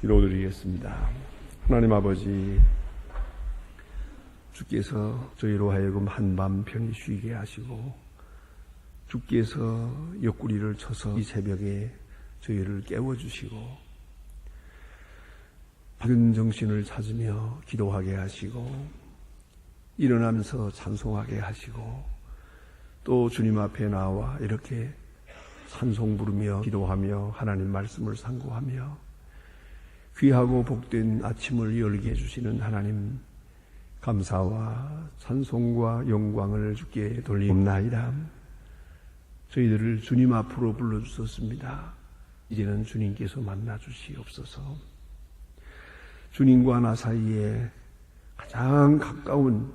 기도드리겠습니다. 하나님 아버지, 주께서 저희로 하여금 한밤 편히 쉬게 하시고 주께서 옆구리를 쳐서 이 새벽에 저희를 깨워주시고 밝은 정신을 찾으며 기도하게 하시고 일어나면서 찬송하게 하시고 또 주님 앞에 나와 이렇게 찬송 부르며 기도하며 하나님 말씀을 상고하며 귀하고 복된 아침을 열게 해주시는 하나님, 감사와 찬송과 영광을 주께 돌리옵나이다. 저희들을 주님 앞으로 불러주셨습니다. 이제는 주님께서 만나주시옵소서. 주님과 나 사이에 가장 가까운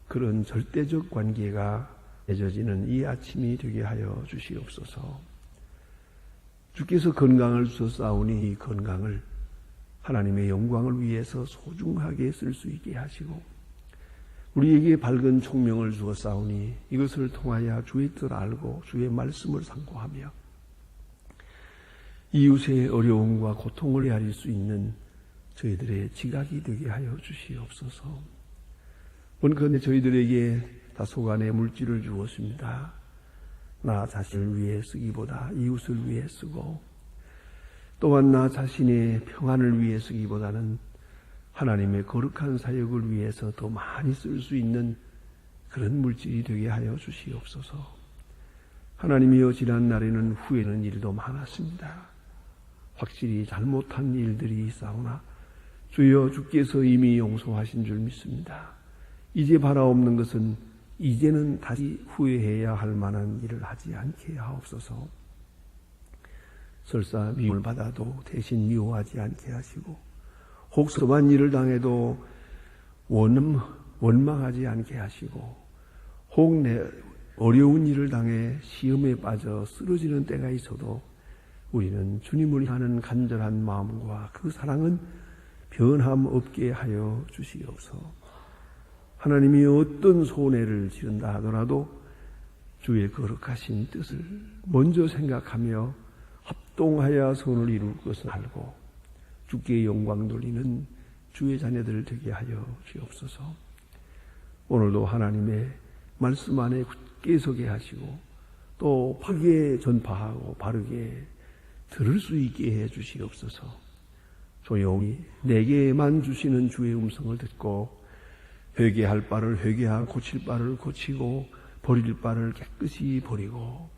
그런 절대적 관계가 맺어지는 이 아침이 되게 하여 주시옵소서. 주께서 건강을 주셨사오니 이 건강을 하나님의 영광을 위해서 소중하게 쓸 수 있게 하시고 우리에게 밝은 총명을 주었사오니 이것을 통하여 주의 뜻을 알고 주의 말씀을 상고하며 이웃의 어려움과 고통을 헤아릴 수 있는 저희들의 지각이 되게 하여 주시옵소서. 원컨대 저희들에게 다소간의 물질을 주었습니다. 나 자신을 위해 쓰기보다 이웃을 위해 쓰고 또한 나 자신의 평안을 위해 쓰기보다는 하나님의 거룩한 사역을 위해서 더 많이 쓸 수 있는 그런 물질이 되게 하여 주시옵소서. 하나님이여, 지난 날에는 후회는 일도 많았습니다. 확실히 잘못한 일들이 있사오나 주여 주께서 이미 용서하신 줄 믿습니다. 이제 바라옵는 것은 이제는 다시 후회해야 할 만한 일을 하지 않게 하옵소서. 설사 미움을 받아도 대신 미워하지 않게 하시고 혹 섭한 일을 당해도 원망하지 않게 하시고 혹 내 어려운 일을 당해 시험에 빠져 쓰러지는 때가 있어도 우리는 주님을 향하는 간절한 마음과 그 사랑은 변함없게 하여 주시옵소서. 하나님이 어떤 손해를 지른다 하더라도 주의 거룩하신 뜻을 먼저 생각하며 합동하여 선을 이룰 것을 알고 주께 영광 돌리는 주의 자녀들 되게 하여 주옵소서. 오늘도 하나님의 말씀 안에 굳게 서게 하시고 또 바르게 전파하고 바르게 들을 수 있게 해 주시옵소서. 조용히 내게만 주시는 주의 음성을 듣고 회개할 바를 회개하고 고칠 바를 고치고 버릴 바를 깨끗이 버리고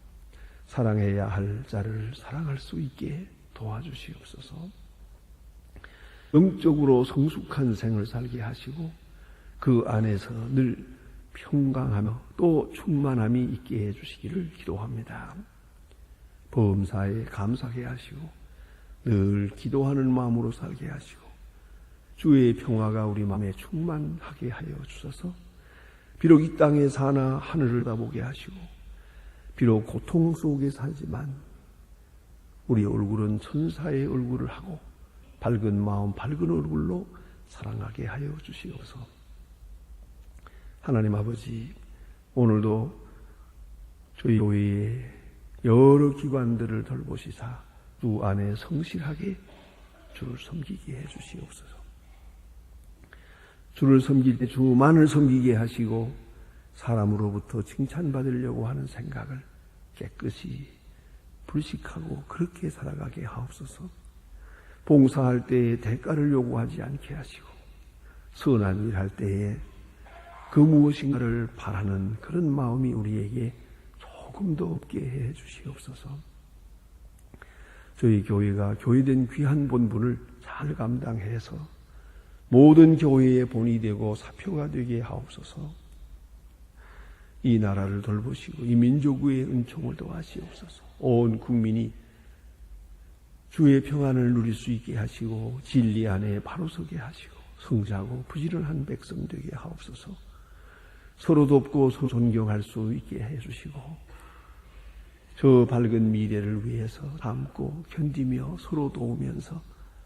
사랑해야 할 자를 사랑할 수 있게 도와주시옵소서. 영적으로 성숙한 생을 살게 하시고 그 안에서 늘 평강하며 또 충만함이 있게 해주시기를 기도합니다. 범사에 감사하게 하시고 늘 기도하는 마음으로 살게 하시고 주의 평화가 우리 마음에 충만하게 하여 주셔서 비록 이 땅에 사나 하늘을 다보게 하시고 비록 고통 속에 살지만 우리 얼굴은 천사의 얼굴을 하고 밝은 마음 밝은 얼굴로 사랑하게 하여 주시옵소서. 하나님 아버지, 오늘도 저희 교회의 여러 기관들을 돌보시사 주 안에 성실하게 주를 섬기게 해 주시옵소서. 주를 섬길 때 주만을 섬기게 하시고 사람으로부터 칭찬받으려고 하는 생각을 깨끗이 불식하고 그렇게 살아가게 하옵소서. 봉사할 때에 대가를 요구하지 않게 하시고 선한 일 할 때에 그 무엇인가를 바라는 그런 마음이 우리에게 조금도 없게 해 주시옵소서. 저희 교회가 교회된 귀한 본분을 잘 감당해서 모든 교회의 본이 되고 사표가 되게 하옵소서. 이 나라를 돌보시고 이 민족의 은총을 도와시옵소서. 온 국민이 주의 평안을 누릴 수 있게 하시고 진리 안에 바로 서게 하시고 성자고 부지런한 백성 되게 하옵소서. 서로 돕고 서로 존경할 수 있게 해주시고 저 밝은 미래를 위해서 참고 견디며 서로 도우면서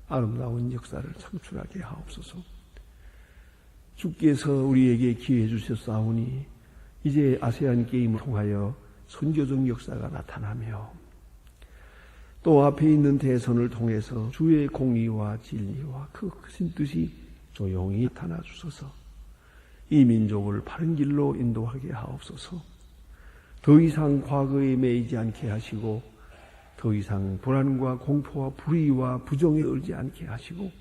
아름다운 역사를 창출하게 하옵소서. 주께서 우리에게 기회 주셨사오니 이제 아세안 게임을 통하여 선교적 역사가 나타나며 또 앞에 있는 대선을 통해서 주의 공의와 진리와 그 크신 뜻이 조용히 나타나 주소서. 이 민족을 바른 길로 인도하게 하옵소서. 더 이상 과거에 매이지 않게 하시고 더 이상 불안과 공포와 불의와 부정에 떨지 않게 하시고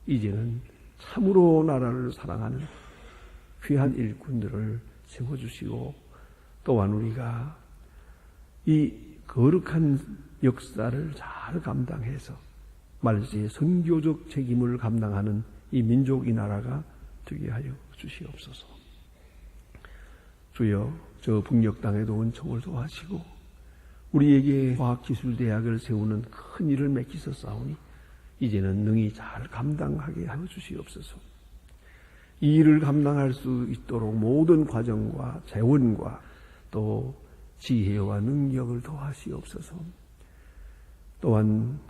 이제는 참으로 나라를 사랑하는 귀한 일꾼들을 세워주시고 또한 우리가 이 거룩한 역사를 잘 감당해서 말세의 선교적 책임을 감당하는 이 민족, 이 나라가 되게 하여 주시옵소서. 주여, 저 북녘 땅에도 은총을 도하시고 우리에게 과학기술대학을 세우는 큰 일을 맡기셨사오니 이제는 능히 잘 감당하게 하여 주시옵소서. 이 일을 감당할 수 있도록 모든 과정과 재원과 또 지혜와 능력을 더하시옵소서. 또한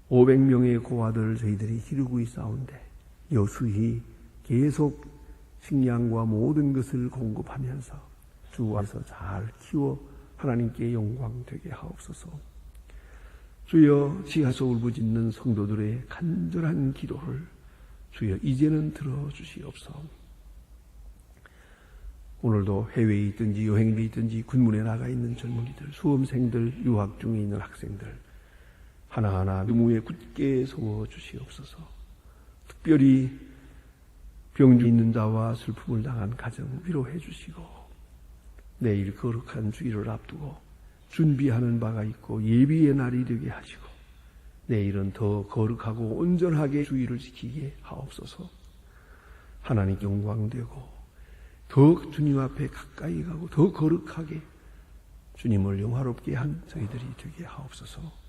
500명의 고아들을 저희들이 기르고 있사온데 여수히 계속 식량과 모든 것을 공급하면서 주 안에서 잘 키워 하나님께 영광 되게 하옵소서. 주여, 지하서 울부짖는 성도들의 간절한 기도를 주여 이제는 들어주시옵소서. 오늘도 해외에 있든지 여행에 있든지 군문에 나가 있는 젊은이들, 수험생들, 유학 중에 있는 학생들 하나하나 의무에 굳게 서워 주시옵소서. 특별히 병주 있는 자와 슬픔을 당한 가정 위로해 주시고 내일 거룩한 주일을 앞두고 준비하는 바가 있고 예비의 날이 되게 하시고 내일은 더 거룩하고 온전하게 주일을 지키게 하옵소서. 하나님 영광되고 더 주님 앞에 가까이 가고 더 거룩하게 주님을 영화롭게 한 저희들이 되게 하옵소서.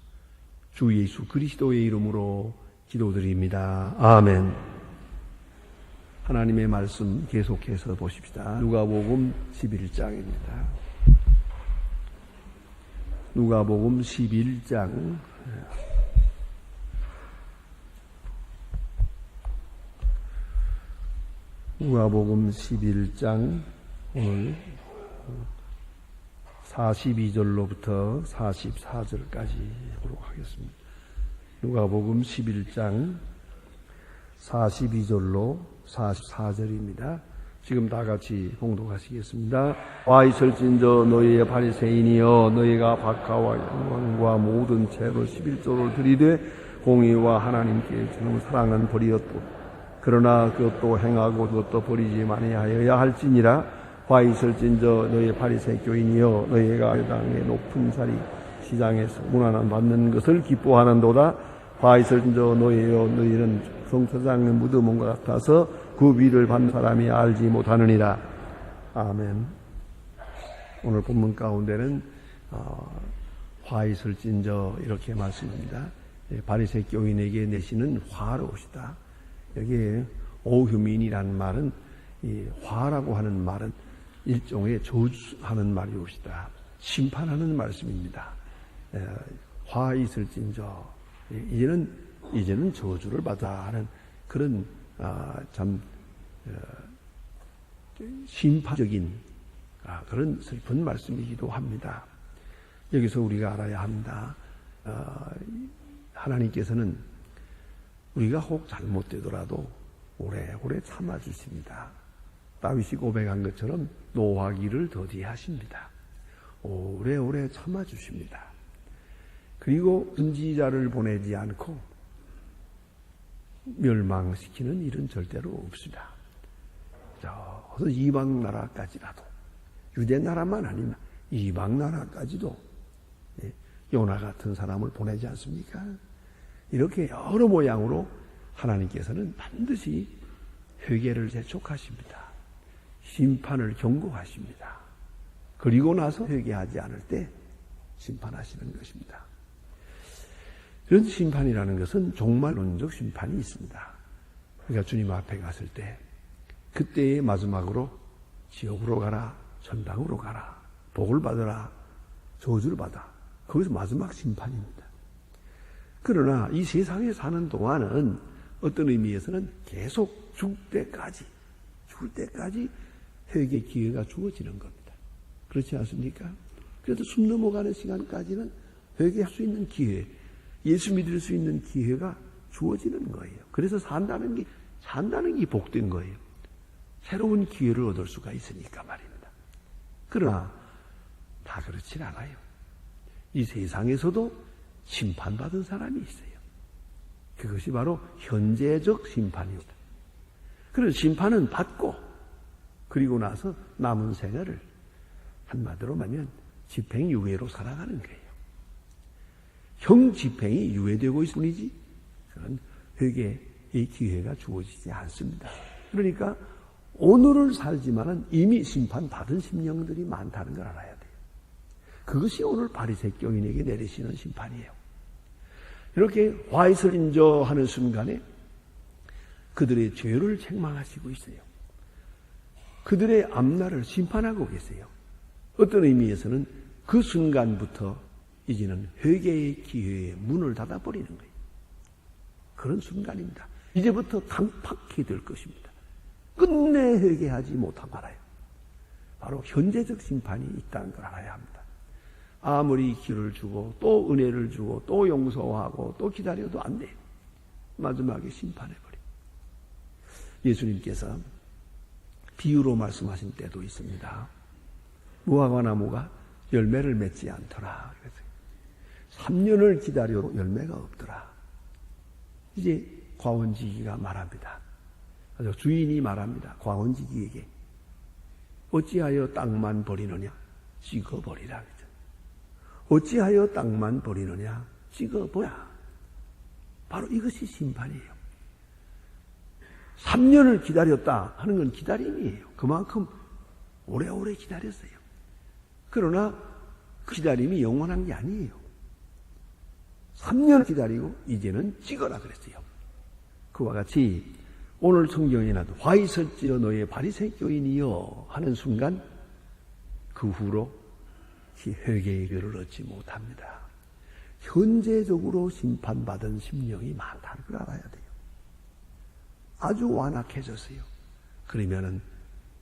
주 예수 그리스도의 이름으로 기도드립니다. 아멘. 하나님의 말씀 계속해서 보십시다. 누가복음 11장입니다. 누가복음 11장 누가복음 11장 오늘 42절로부터 44절까지 보도록 하겠습니다. 누가복음 11장 42절로 44절입니다. 지금 다 같이 봉독하시겠습니다. 와 있을진저 너희의 바리새인이여 너희가 박하와 영광과 모든 죄로 11조를 들이되 공의와 하나님께 주는 사랑은 버리었고 그러나 그것도 행하고 그것도 버리지 아니하여야 할지니라. 화 있을진저 너희 바리새 교인이여 너희가 회당의 높은 자리 시장에서 문안을 받는 것을 기뻐하는도다. 화 있을진저 너희여 너희는 성서장의 무덤과 같아서 그 위를 받는 사람이 알지 못하느니라. 아멘. 오늘 본문 가운데는 화 있을진저 이렇게 말씀입니다. 바리새 교인에게 내시는 화로우시다. 여기에 오휴민이라는 말은 이 화라고 하는 말은 일종의 저주하는 말이옵시다. 심판하는 말씀입니다. 화 있을진저 이제는 저주를 받아 하는 그런 참 심판적인 그런 슬픈 말씀이기도 합니다. 여기서 우리가 알아야 합니다. 하나님께서는 우리가 혹 잘못되더라도 오래오래 참아주십니다. 다윗이 고백한 것처럼 노하기를 더디하십니다. 오래오래 참아주십니다. 그리고 선지자를 보내지 않고 멸망시키는 일은 절대로 없습니다. 저 이방 나라까지라도 유대 나라만 아니면 이방 나라까지도 요나 같은 사람을 보내지 않습니까? 이렇게 여러 모양으로 하나님께서는 반드시 회개를 재촉하십니다. 심판을 경고하십니다. 그리고 나서 회개하지 않을 때 심판하시는 것입니다. 이런 심판이라는 것은 종말론적 심판이 있습니다. 그러니까 주님 앞에 갔을 때 그때의 마지막으로 지옥으로 가라, 천당으로 가라, 복을 받아라, 저주를 받아. 거기서 마지막 심판입니다. 그러나 이 세상에 사는 동안은 어떤 의미에서는 계속 죽을 때까지 회개 기회가 주어지는 겁니다. 그렇지 않습니까? 그래도 숨 넘어가는 시간까지는 회개할 수 있는 기회, 예수 믿을 수 있는 기회가 주어지는 거예요. 그래서 산다는 게 복된 거예요. 새로운 기회를 얻을 수가 있으니까 말입니다. 그러나 다 그렇진 않아요. 이 세상에서도 심판받은 사람이 있어요. 그것이 바로 현재적 심판입니다. 그런 심판은 받고 그리고 나서 남은 생애를 한마디로 말하면 집행유예로 살아가는 거예요. 형 집행이 유예되고 있을 뿐이지 그런 회개의 기회가 주어지지 않습니다. 그러니까 오늘을 살지만은 이미 심판받은 심령들이 많다는 걸 알아야 돼요. 그것이 오늘 바리새 교인에게 내리시는 심판이에요. 이렇게 화이슬 인저하는 순간에 그들의 죄를 책망하시고 있어요. 그들의 앞날을 심판하고 계세요. 어떤 의미에서는 그 순간부터 이제는 회개의 기회에 문을 닫아버리는 거예요. 그런 순간입니다. 이제부터 강팍히 될 것입니다. 끝내 회개하지 못하고 말아요. 바로 현재적 심판이 있다는 걸 알아야 합니다. 아무리 기회를 주고 또 은혜를 주고 또 용서하고 또 기다려도 안 돼요. 마지막에 심판해버려요. 예수님께서 비유로 말씀하신 때도 있습니다. 무화과 나무가 열매를 맺지 않더라. 그래서 3년을 기다려도 열매가 없더라. 이제 과원지기가 말합니다. 주인이 말합니다. 과원지기에게 어찌하여 땅만 버리느냐? 찍어버리라. 어찌하여 땅만 버리느냐? 찍어버려. 바로 이것이 심판이에요. 3년을 기다렸다 하는 건 기다림이에요. 그만큼 오래오래 기다렸어요. 그러나 그 기다림이 영원한 게 아니에요. 3년 기다리고 이제는 찍어라 그랬어요. 그와 같이 오늘 성경에 나도 화이설지어 너의 바리새 교인이여 하는 순간 그 후로 회개의 기회를 얻지 못합니다. 현재적으로 심판받은 심령이 많다는 걸 알아야 돼요. 아주 완악해졌어요. 그러면은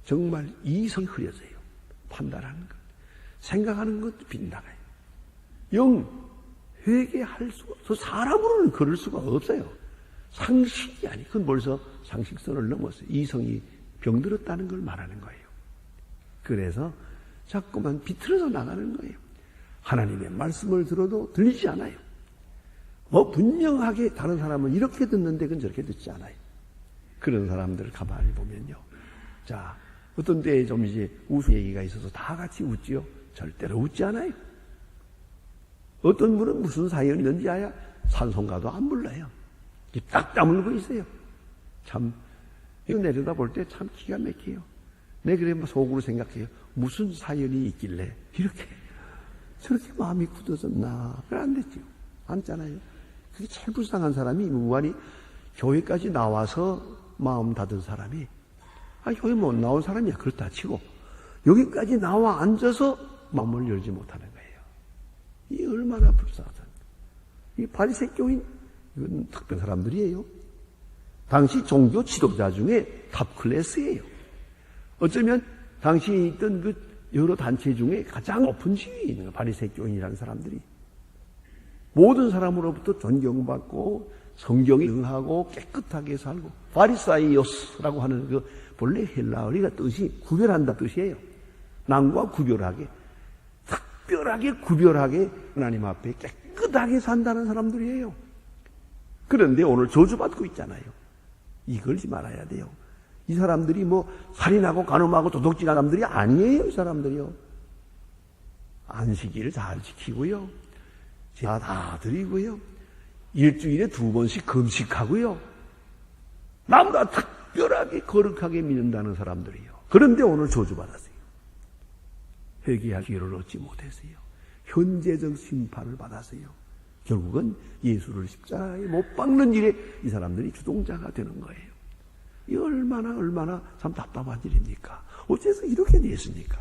정말 이성이 흐려져요. 판단하는 것, 생각하는 것도 빗나가요. 영 회개할 수가 없어. 사람으로는 그럴 수가 없어요. 상식이 아니. 그건 벌써 상식선을 넘었어요. 이성이 병들었다는 걸 말하는 거예요. 그래서 자꾸만 비틀어져 나가는 거예요. 하나님의 말씀을 들어도 들리지 않아요. 분명하게 다른 사람은 이렇게 듣는데 그건 저렇게 듣지 않아요. 그런 사람들을 가만히 보면요. 자, 어떤 때에 좀 이제 웃음 얘기가 있어서 다 같이 웃지요? 절대로 웃지 않아요. 어떤 분은 무슨 사연이 있는지 아야 산송가도 안 불러요. 딱 다물고 있어요. 참, 이거 내려다 볼 때 참 기가 막혀요. 내 그래 속으로 생각해요. 무슨 사연이 있길래 이렇게 저렇게 마음이 굳어졌나. 그래 안 됐죠. 앉잖아요. 그게 제일 불쌍한 사람이 무관히 교회까지 나와서 마음 닫은 사람이 교회 못 나온 사람이야. 그렇다 치고 여기까지 나와 앉아서 마음을 열지 못하는 거예요. 이 얼마나 불쌍하다. 이 바리새 교인 이건 특별한 사람들이에요. 당시 종교 지도자 중에 탑 클래스예요. 어쩌면 당시 있던 그 여러 단체 중에 가장 높은 지위에 있는 거예요. 바리새 교인이라는 사람들이. 모든 사람으로부터 존경받고 성경에 응하고 깨끗하게 살고 바리사이오스라고 하는 그 본래 헬라어리가 뜻이 구별한다 뜻이에요. 남과 구별하게 특별하게 구별하게 하나님 앞에 깨끗하게 산다는 사람들이에요. 그런데 오늘 저주받고 있잖아요. 이걸지 말아야 돼요. 이 사람들이 살인하고 간음하고 도둑질하는 사람들이 아니에요. 이 사람들이요. 안식일을 잘 지키고요. 제사 다 드리고요. 일주일에 2번씩 금식하고요. 나보다 특별하게 거룩하게 믿는다는 사람들이요. 그런데 오늘 저주받았어요. 회개할 기회를 얻지 못했어요. 현재적 심판을 받았어요. 결국은 예수를 십자가에 못 박는 일에 이 사람들이 주동자가 되는 거예요. 이 얼마나 참 답답한 일입니까? 어째서 이렇게 됐습니까?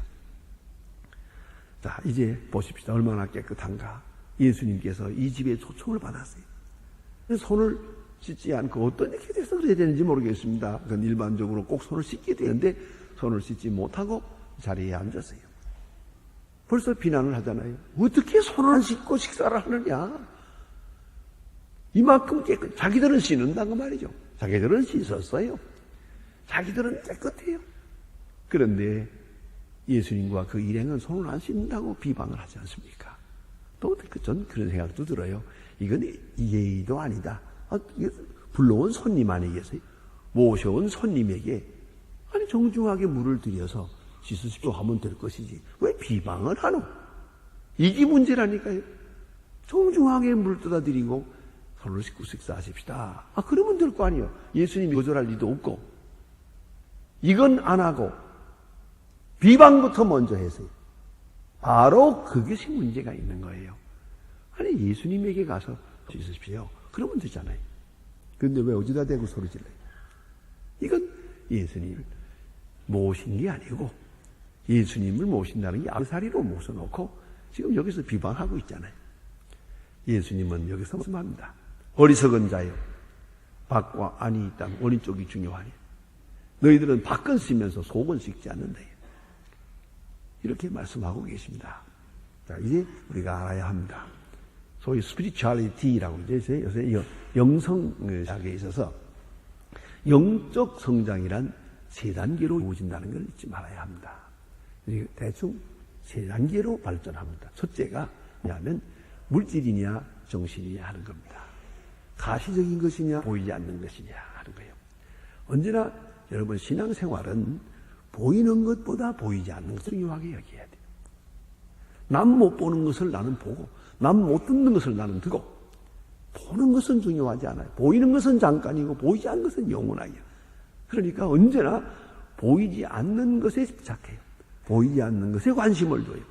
자, 이제 보십시다. 얼마나 깨끗한가. 예수님께서 이 집에 초청을 받았어요. 손을 씻지 않고 어떤 일이 돼서 그래야 되는지 모르겠습니다. 그건 일반적으로 꼭 손을 씻게 되는데 손을 씻지 못하고 자리에 앉았어요. 벌써 비난을 하잖아요. 어떻게 손을 안 씻고 식사를 하느냐. 이만큼 자기들은 씻는다고 말이죠. 자기들은 씻었어요. 자기들은 깨끗해요. 그런데 예수님과 그 일행은 손을 안 씻는다고 비방을 하지 않습니까? 또 전 그런 생각도 들어요. 이건 예의도 아니다. 불러온 손님 아니겠어요? 모셔온 손님에게 아니 정중하게 물을 들여서 씻으십시오 하면 될 것이지 왜 비방을 하노? 이게 문제라니까요. 정중하게 물 떠다 드리고 손을 씻고 식사하십시다. 그러면 될 거 아니에요. 예수님이 거절할 리도 없고. 이건 안 하고 비방부터 먼저 해서요. 바로 그것이 문제가 있는 거예요. 아니 예수님에게 가서 씻으십시오. 그러면 되잖아요. 그런데 왜 어디다 대고 소리 질러요? 이건 예수님을 모신 게 아니고 예수님을 모신다는 게 아사리로 모셔놓고 지금 여기서 비방하고 있잖아요. 예수님은 여기서 말씀합니다. 어리석은 자요. 밖과 안이 있다면 어느 쪽이 중요하니? 너희들은 밖은 쓰면서 속은 씻지 않는다. 이렇게 말씀하고 계십니다. 자, 이제 우리가 알아야 합니다. 소위 스피리추얼리티라고 이제 요새 영성학에 있어서 영적 성장이란 세 단계로 이루어진다는 걸 잊지 말아야 합니다. 대충 세 단계로 발전합니다. 첫째가 뭐냐면 물질이냐 정신이냐 하는 겁니다. 가시적인 것이냐 보이지 않는 것이냐 하는 거예요. 언제나 여러분 신앙생활은 보이는 것보다 보이지 않는 것을 중요하게 여겨야 돼요. 남 못 보는 것을 나는 보고 남 못 듣는 것을 나는 듣고 보는 것은 중요하지 않아요. 보이는 것은 잠깐이고 보이지 않는 것은 영원하게요. 그러니까 언제나 보이지 않는 것에 집착해요. 보이지 않는 것에 관심을 둬요.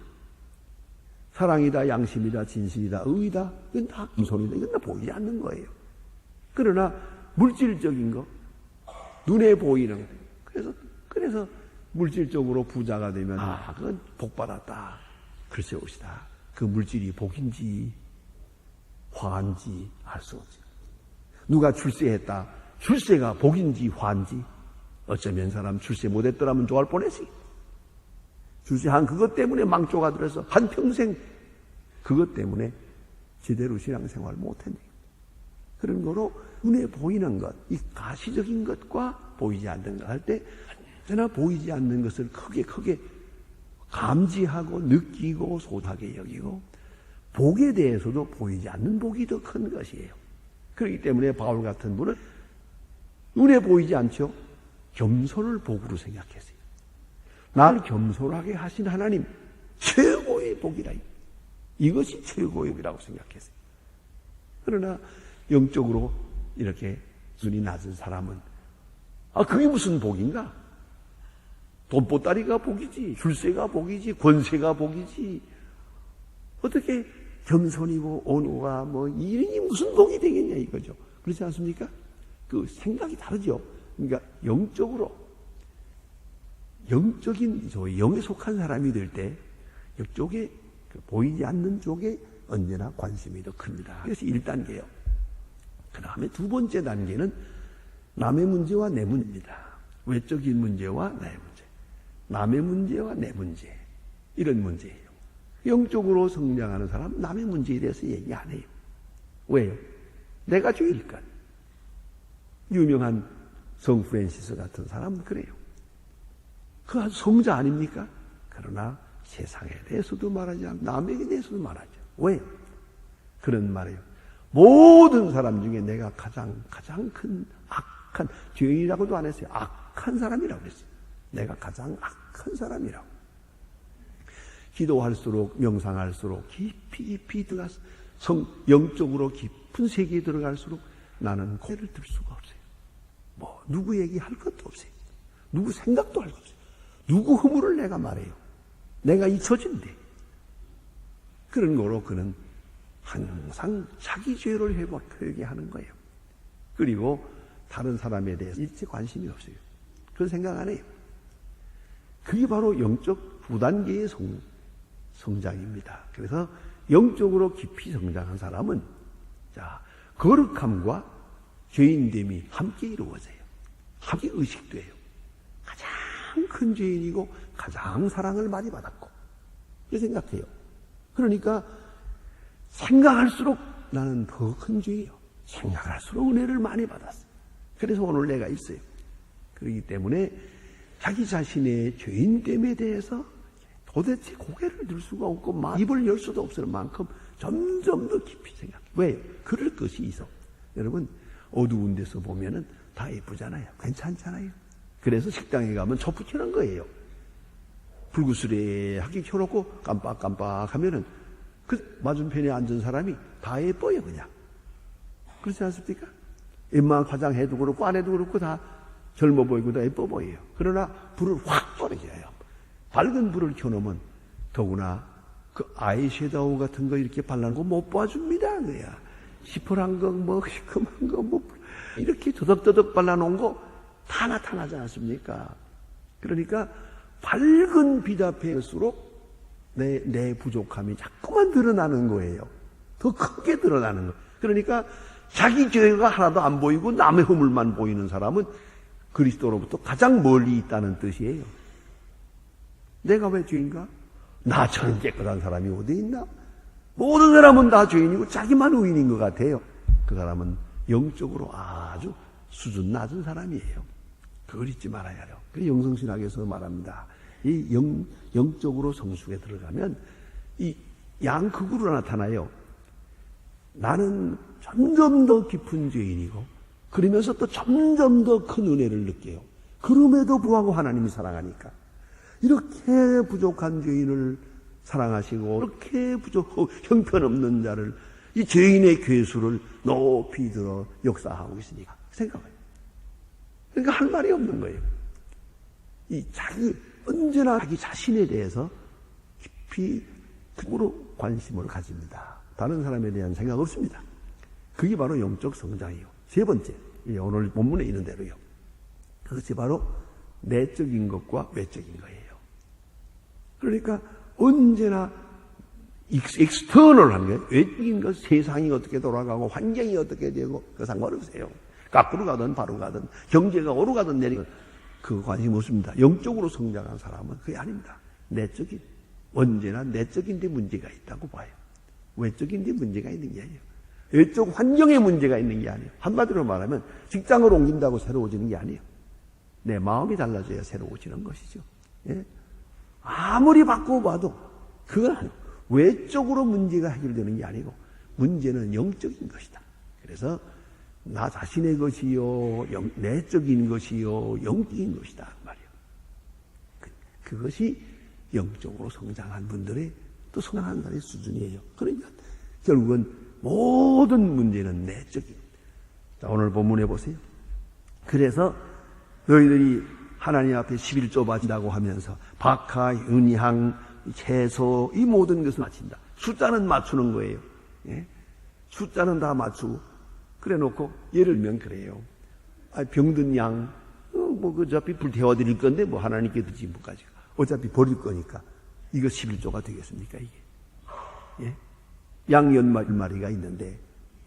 사랑이다, 양심이다, 진실이다, 의이다, 이건 다 금손이다. 이건 다 보이지 않는 거예요. 그러나 물질적인 거, 눈에 보이는 거. 그래서 물질적으로 부자가 되면 그건 복 받았다. 글쎄 옵시다. 그 물질이 복인지 화인지 알 수 없지. 누가 출세했다. 출세가 복인지 화인지 어쩌면 사람 출세 못했더라면 좋아할 뻔했지. 출세한 그것 때문에 망조가 들어서 한평생 그것 때문에 제대로 신앙생활 못했네. 그런 거로 눈에 보이는 것, 이 가시적인 것과 보이지 않는 것 할 때 언제나 보이지 않는 것을 크게 감지하고 느끼고 소중하게 여기고 복에 대해서도 보이지 않는 복이 더 큰 것이에요. 그렇기 때문에 바울 같은 분은 눈에 보이지 않죠? 겸손을 복으로 생각했어요. 나를 겸손하게 하신 하나님 최고의 복이라. 이것이 최고의 복이라고 생각했어요. 그러나 영적으로 이렇게 눈이 낮은 사람은 그게 무슨 복인가? 돈보따리가 복이지, 출세가 복이지, 권세가 복이지. 어떻게 겸손이고 온유가 이름이 무슨 복이 되겠냐 이거죠. 그렇지 않습니까? 그 생각이 다르죠. 그러니까 영적인 영에 속한 사람이 될 때 이쪽에 보이지 않는 쪽에 언제나 관심이 더 큽니다. 그래서 1단계예요. 그 다음에 두 번째 단계는 남의 문제와 내 문제입니다. 외적인 문제와 나의 문제. 남의 문제와 내 문제. 이런 문제예요. 영적으로 성장하는 사람은 남의 문제에 대해서 얘기 안 해요. 왜요? 내가 죄일까? 유명한 성 프랜시스 같은 사람은 그래요. 그 아주 성자 아닙니까? 그러나 세상에 대해서도 말하지 않고 남에게 대해서도 말하죠. 왜요? 그런 말이에요. 모든 사람 중에 내가 가장 큰 악한, 죄인이라고도 안 했어요. 악한 사람이라고 그랬어요. 내가 가장 악한 사람이라고. 기도할수록 명상할수록 깊이 들어가서 영적으로 깊은 세계에 들어갈수록 나는 고개를 들 수가 없어요. 누구 얘기할 것도 없어요. 누구 생각도 할 것 없어요. 누구 허물을 내가 말해요. 내가 잊혀진대. 그런 거로 그는 항상 자기 죄를 회개하는 거예요. 그리고 다른 사람에 대해서 일체 관심이 없어요. 그런 생각 안 해요. 그게 바로 영적 2단계의 성장입니다. 그래서 영적으로 깊이 성장한 사람은 거룩함과 죄인됨이 함께 이루어져요. 함께 의식돼요. 가장 큰 죄인이고 가장 사랑을 많이 받았고 그렇게 생각해요. 그러니까 생각할수록 나는 더 큰 죄예요. 생각할수록 은혜를 많이 받았어요. 그래서 오늘 내가 있어요. 그렇기 때문에 자기 자신의 죄인됨에 대해서 도대체 고개를 들 수가 없고 입을 열 수도 없을 만큼 점점 더 깊이 생각해요. 왜요? 그럴 것이 있어. 여러분, 어두운 데서 보면은 다 예쁘잖아요. 괜찮잖아요. 그래서 식당에 가면 촛불 켜는 거예요. 불구스레하게 켜놓고 깜빡깜빡 하면은 그 맞은편에 앉은 사람이 다 예뻐요, 그냥. 그렇지 않습니까? 웬만한 화장해도 그렇고 안 해도 그렇고 다 젊어 보이고 다 예뻐 보여요. 그러나 불을 확 꺼내줘요. 밝은 불을 켜놓으면 더구나 그 아이섀도우 같은 거 이렇게 발라놓은 거 못 봐줍니다. 그야 시퍼란 거, 뭐 시큼한 거, 뭐 이렇게 더덕더덕 발라놓은 거 다 나타나지 않습니까? 그러니까 밝은 빛 앞에일수록 내 부족함이 자꾸만 드러나는 거예요. 더 크게 드러나는 거. 그러니까 자기 죄가 하나도 안 보이고 남의 허물만 보이는 사람은 그리스도로부터 가장 멀리 있다는 뜻이에요. 내가 왜 죄인가? 나처럼 깨끗한 사람이 어디 있나? 모든 사람은 다 죄인이고 자기만 의인인 것 같아요. 그 사람은 영적으로 아주 수준 낮은 사람이에요. 그걸 잊지 말아야 해요. 그래서 영성신학에서 말합니다. 이 영적으로 성숙에 들어가면 이 양극으로 나타나요. 나는 점점 더 깊은 죄인이고 그러면서 또 점점 더 큰 은혜를 느껴요. 그럼에도 불구하고 하나님이 사랑하니까 이렇게 부족한 죄인을 사랑하시고 이렇게 형편없는 자를 이 죄인의 괴수를 높이 들어 역사하고 있으니까 생각해요. 그러니까 할 말이 없는 거예요. 언제나 자기 자신에 대해서 깊이 극으로 관심을 가집니다. 다른 사람에 대한 생각 없습니다. 그게 바로 영적 성장이에요. 세 번째, 오늘 본문에 있는 대로요. 그것이 바로 내적인 것과 외적인 거예요. 그러니까 언제나 익스터널한 거예요. 외적인 것, 세상이 어떻게 돌아가고 환경이 어떻게 되고 그 상관없어요. 거꾸로 가든 바로 가든 경제가 오르 가든 내리든 그 관심 없습니다. 영적으로 성장한 사람은 그게 아닙니다. 언제나 내적인 데 문제가 있다고 봐요. 외적인 데 문제가 있는 게 아니에요. 외적 환경에 문제가 있는 게 아니에요. 한마디로 말하면 직장을 옮긴다고 새로워지는 게 아니에요. 내 마음이 달라져야 새로워지는 것이죠. 예? 아무리 바꿔봐도 그건 아니에요. 외적으로 문제가 해결되는 게 아니고 문제는 영적인 것이다. 그래서 나 자신의 것이요, 내적인 것이요, 영적인 것이다 말이에요. 그것이 영적으로 성장한 분들의 또 성장한 자의 수준이에요. 그러니까 결국은 모든 문제는 내적인. 자, 오늘 본문에 보세요. 그래서 너희들이 하나님 앞에 11조 바친다고 하면서 박하, 은향, 채소 이 모든 것을 바친다. 숫자는 맞추는 거예요. 예? 숫자는 다 맞추고 그래 놓고 예를 들면 그래요. 병든 양, 어차피 불 태워드릴 건데 하나님께 드지 뭐까지. 어차피 버릴 거니까 이거 11조가 되겠습니까 이게? 예? 양 10마리가 있는데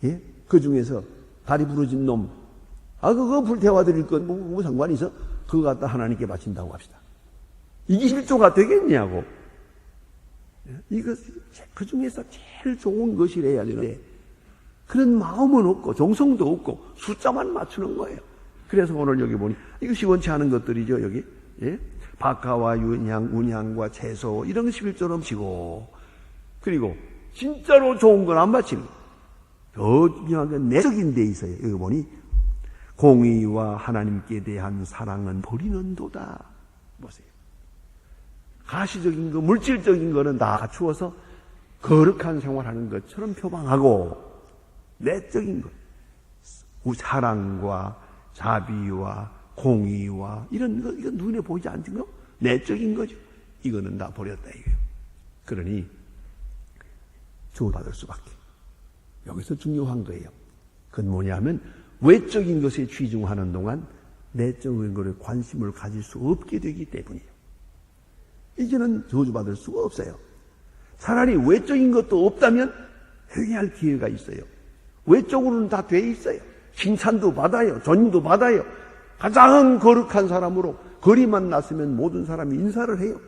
예? 그 중에서 다리 부러진 놈, 그거 불 태워드릴 건 뭐 상관이 있어? 그거 갖다 하나님께 바친다고 합시다. 이게 11조가 되겠냐고. 이거 그 중에서 제일 좋은 것이래야 되는데 그런 마음은 없고 정성도 없고 숫자만 맞추는 거예요. 그래서 오늘 여기 보니 이거 시원치 않은 것들이죠. 여기 예? 박하와 윤향, 운향과 채소 이런 거 11조로 치고 그리고 진짜로 좋은 건 안 바치는 거예요. 더 중요한 건 내적인 데 있어요. 여기 보니 공의와 하나님께 대한 사랑은 버리는도다. 보세요. 가시적인 거, 물질적인 거는 다 갖추어서 거룩한 생활하는 것처럼 표방하고 내적인 것, 사랑과 자비와 공의와 이런 거, 이거 눈에 보이지 않는 거, 내적인 거죠. 이거는 다 버렸다 이거예요. 그러니 주받을 수밖에. 여기서 중요한 거예요. 그건 뭐냐면 외적인 것에 치중하는 동안 내적인 것에 관심을 가질 수 없게 되기 때문이에요. 이제는 저주받을 수가 없어요. 차라리 외적인 것도 없다면 회개할 기회가 있어요. 외적으로는 다 돼 있어요. 칭찬도 받아요. 존경도 받아요. 가장 거룩한 사람으로 거리만 났으면 모든 사람이 인사를 해요.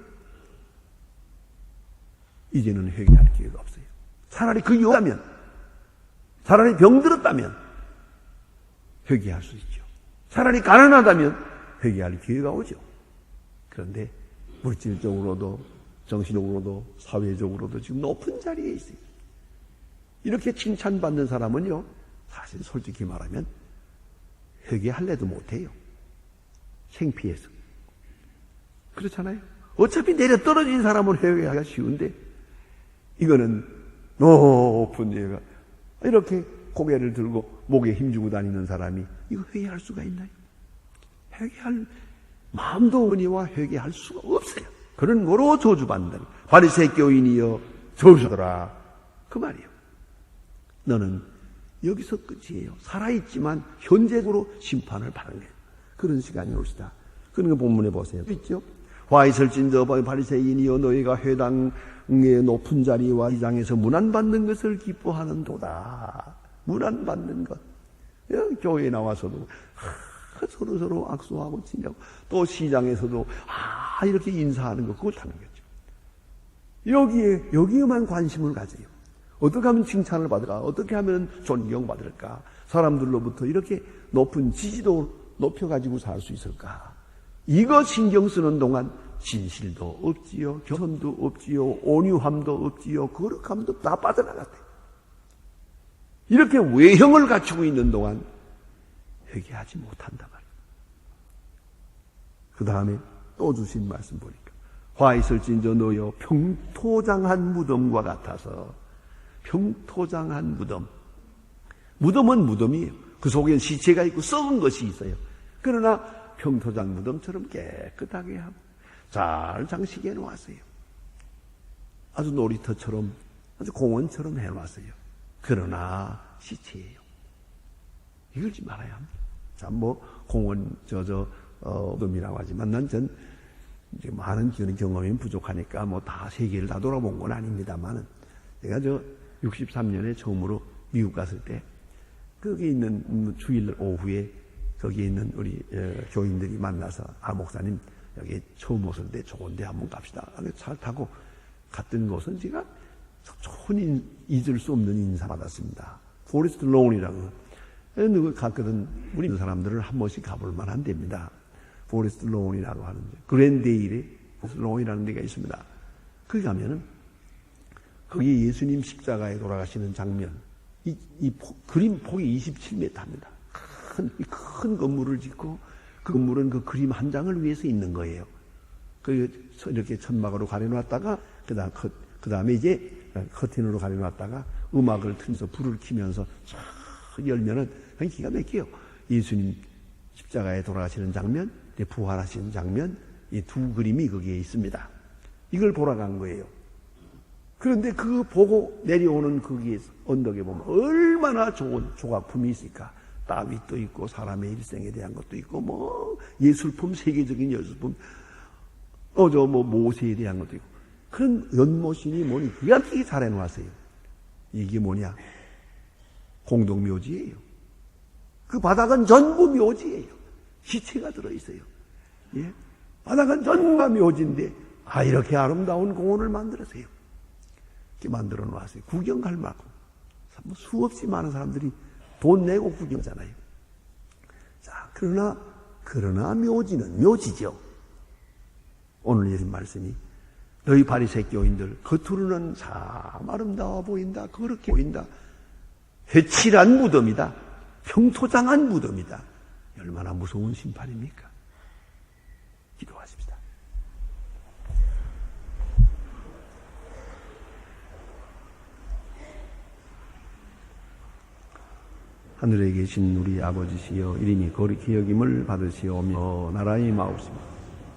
이제는 회개할 기회가 없어요. 차라리 그 이유라면, 차라리 병들었다면 회개할 수 있죠. 차라리 가난하다면 회개할 기회가 오죠. 그런데 물질적으로도 정신적으로도 사회적으로도 지금 높은 자리에 있어요. 이렇게 칭찬받는 사람은요, 사실 솔직히 말하면 회개할래도 못해요. 창피해서. 그렇잖아요. 어차피 내려 떨어진 사람은 회개하기가 쉬운데, 이거는 높은 얘가 이렇게 고개를 들고 목에 힘주고 다니는 사람이 이거 회개할 수가 있나요? 회개할 마음도 없으니와 회개할 수가 없어요. 그런 거로 저주받는다. 바리새 교인이여 저주더라. 그 말이에요. 너는 여기서 끝이에요. 살아있지만 현재적으로 심판을 받는 거예요. 그런 시간이 올시다. 그런 거 본문에 보세요. 있죠? 화 있을진저 바리새인이여 너희가 회당의 높은 자리와 이장에서 문안받는 것을 기뻐하는도다. 문안받는 것. 교회에 나와서도 서로 악수하고 친하고 또 시장에서도 이렇게 인사하는 거 그걸 하는 거죠. 여기에만 관심을 가져요. 어떻게 하면 칭찬을 받을까? 어떻게 하면 존경받을까? 사람들로부터 이렇게 높은 지지도 높여가지고 살 수 있을까? 이거 신경 쓰는 동안 진실도 없지요, 겸손도 없지요, 온유함도 없지요, 거룩함도 다 빠져나갔대요. 이렇게 외형을 갖추고 있는 동안 회개하지 못한다 말이에요. 그 다음에 또 주신 말씀 보니까 화 있을진저 너여 평토장한 무덤과 같아서. 평토장한 무덤. 무덤은 무덤이에요. 그 속엔 시체가 있고 썩은 것이 있어요. 그러나 평토장 무덤처럼 깨끗하게 하고 잘 장식해 놓았어요. 아주 놀이터처럼, 아주 공원처럼 해놨어요. 그러나 시체예요. 이걸지 말아야 합니다. 자, 공원, 무덤이라고 하지만 난 이제 많은 경험이 부족하니까 다 세계를 다 돌아본 건 아닙니다만은 제가 63년에 처음으로 미국 갔을 때 거기 있는 주일 오후에 거기 있는 우리 교인들이 만나서 목사님 여기 처음 오실 때 좋은데 한번 갑시다. 차 타고 갔던 곳은 제가 좋은 잊을 수 없는 인사 받았습니다. 포레스트 론이라고 누구 갔거든. 우리 사람들은 한 번씩 가볼 만한 데입니다. 포레스트 론이라고 하는 그랜데일에 포레스트 론이라는 데가 있습니다. 거기 가면은 거기 예수님 십자가에 돌아가시는 장면, 그림 폭이 27m입니다. 큰 건물을 짓고 그 건물은 그 그림 한 장을 위해서 있는 거예요. 이렇게 천막으로 가려놨다가 그 다음에 이제 커튼으로 가려놨다가 음악을 틀면서 불을 켜면서 쫙 열면은 그냥 기가 막혀요. 예수님 십자가에 돌아가시는 장면, 부활하시는 장면, 이 두 그림이 거기에 있습니다. 이걸 보러 간 거예요. 그런데 그거 보고 내려오는 거기에 언덕에 보면 얼마나 좋은 조각품이 있을까. 다윗도 있고 사람의 일생에 대한 것도 있고 예술품, 세계적인 예술품, 모세에 대한 것도 있고 그런 연못신이 뭐니 기가 막히게 잘 해놓았어요. 이게 뭐냐? 공동묘지예요. 그 바닥은 전부 묘지예요. 시체가 들어있어요. 예? 바닥은 전부 묘지인데 이렇게 아름다운 공원을 만들었어요. 이렇게 만들어 놓았어요. 구경 갈 만큼 수없이 많은 사람들이 돈 내고 구경하잖아요. 자, 그러나 묘지는 묘지죠. 오늘 예수님 말씀이 너희 바리새 교인들 겉으로는 참 아름다워 보인다, 그렇게 보인다. 회칠한 무덤이다. 평토장한 무덤이다. 얼마나 무서운 심판입니까? 기도하십시다. 하늘에 계신 우리 아버지시여 이름이 거룩히 여김을 받으시오며 나라의 마옵시며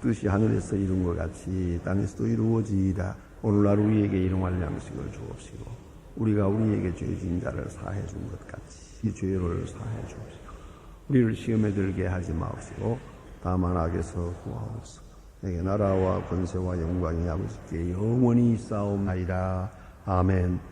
뜻이 하늘에서 이룬 것 같이 땅에서도 이루어지이다. 오늘날 우리에게 일용할 양식을 주옵시고 우리가 우리에게 죄진 자를 사해 준 것 같이 이 죄를 사해 주옵시고 우리를 시험에 들게 하지 마옵시고 다만 악에서 구하옵소서. 내게 나라와 권세와 영광이 아버지께 영원히 있사옵나이다. 아멘.